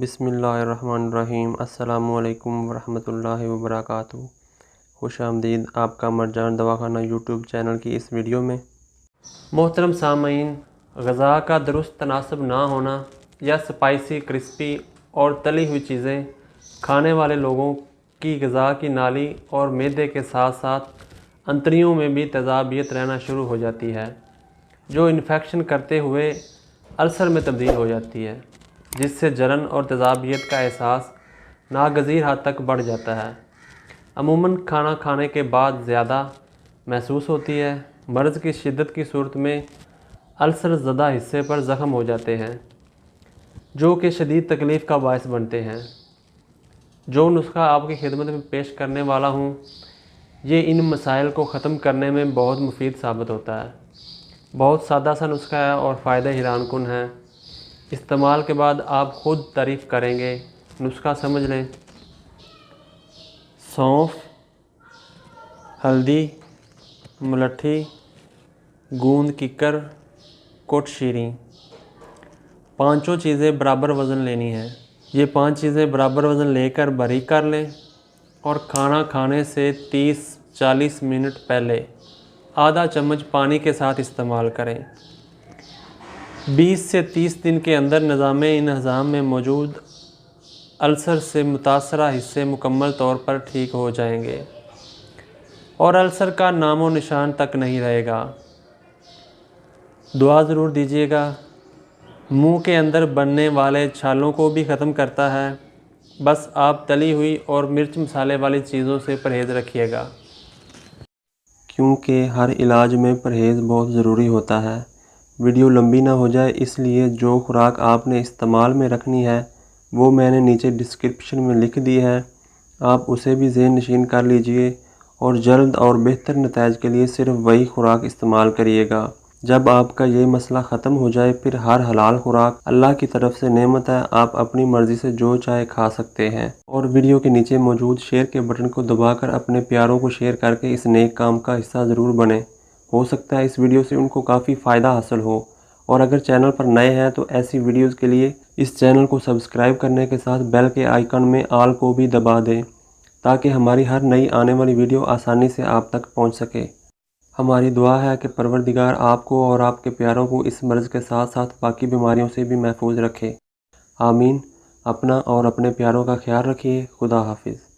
بسم اللہ الرحمن الرحیم۔ السلام علیکم ورحمۃ اللہ وبرکاتہ۔ خوش آمدید آپ کا مرجان دواخانہ یوٹیوب چینل کی اس ویڈیو میں۔ محترم سامعین، غذا کا درست تناسب نہ ہونا یا سپائسی، کرسپی اور تلی ہوئی چیزیں کھانے والے لوگوں کی غذا کی نالی اور معدے کے ساتھ ساتھ انتڑیوں میں بھی تیزابیت رہنا شروع ہو جاتی ہے، جو انفیکشن کرتے ہوئے السر میں تبدیل ہو جاتی ہے، جس سے جلن اور تیزابیت کا احساس ناگزیر حد تک بڑھ جاتا ہے۔ عموماً کھانا کھانے کے بعد زیادہ محسوس ہوتی ہے۔ مرض کی شدت کی صورت میں السر زدہ حصے پر زخم ہو جاتے ہیں، جو کہ شدید تکلیف کا باعث بنتے ہیں۔ جو نسخہ آپ کی خدمت میں پیش کرنے والا ہوں، یہ ان مسائل کو ختم کرنے میں بہت مفید ثابت ہوتا ہے۔ بہت سادہ سا نسخہ ہے اور فائدہ حیران کن ہے۔ استعمال کے بعد آپ خود تعریف کریں گے۔ نسخہ سمجھ لیں۔ سونف، ہلدی، ملٹھی، گوند ککر، کوٹ شیریں، پانچوں چیزیں برابر وزن لینی ہیں۔ یہ 5 چیزیں برابر وزن لے کر باریک کر لیں اور کھانا کھانے سے 30-40 منٹ پہلے آدھا چمچ پانی کے ساتھ استعمال کریں۔ 20 سے 30 دن کے اندر نظام انہضام میں موجود السر سے متاثرہ حصے مکمل طور پر ٹھیک ہو جائیں گے اور السر کا نام و نشان تک نہیں رہے گا۔ دعا ضرور دیجیے گا۔ منہ کے اندر بننے والے چھالوں کو بھی ختم کرتا ہے۔ بس آپ تلی ہوئی اور مرچ مسالے والی چیزوں سے پرہیز رکھیے گا، کیونکہ ہر علاج میں پرہیز بہت ضروری ہوتا ہے۔ ویڈیو لمبی نہ ہو جائے، اس لیے جو خوراک آپ نے استعمال میں رکھنی ہے وہ میں نے نیچے ڈسکرپشن میں لکھ دی ہے، آپ اسے بھی ذہن نشین کر لیجئے اور جلد اور بہتر نتائج کے لیے صرف وہی خوراک استعمال کریے گا۔ جب آپ کا یہ مسئلہ ختم ہو جائے، پھر ہر حلال خوراک اللہ کی طرف سے نعمت ہے، آپ اپنی مرضی سے جو چاہے کھا سکتے ہیں۔ اور ویڈیو کے نیچے موجود شیئر کے بٹن کو دبا کر اپنے پیاروں کو شیئر کر کے اس نیک کام کا حصہ ضرور بنیں۔ ہو سکتا ہے اس ویڈیو سے ان کو کافی فائدہ حاصل ہو۔ اور اگر چینل پر نئے ہیں تو ایسی ویڈیوز کے لیے اس چینل کو سبسکرائب کرنے کے ساتھ بیل کے آئیکن میں آل کو بھی دبا دیں، تاکہ ہماری ہر نئی آنے والی ویڈیو آسانی سے آپ تک پہنچ سکے۔ ہماری دعا ہے کہ پروردگار آپ کو اور آپ کے پیاروں کو اس مرض کے ساتھ ساتھ باقی بیماریوں سے بھی محفوظ رکھے۔ آمین۔ اپنا اور اپنے پیاروں کا خیال رکھیے۔ خدا حافظ۔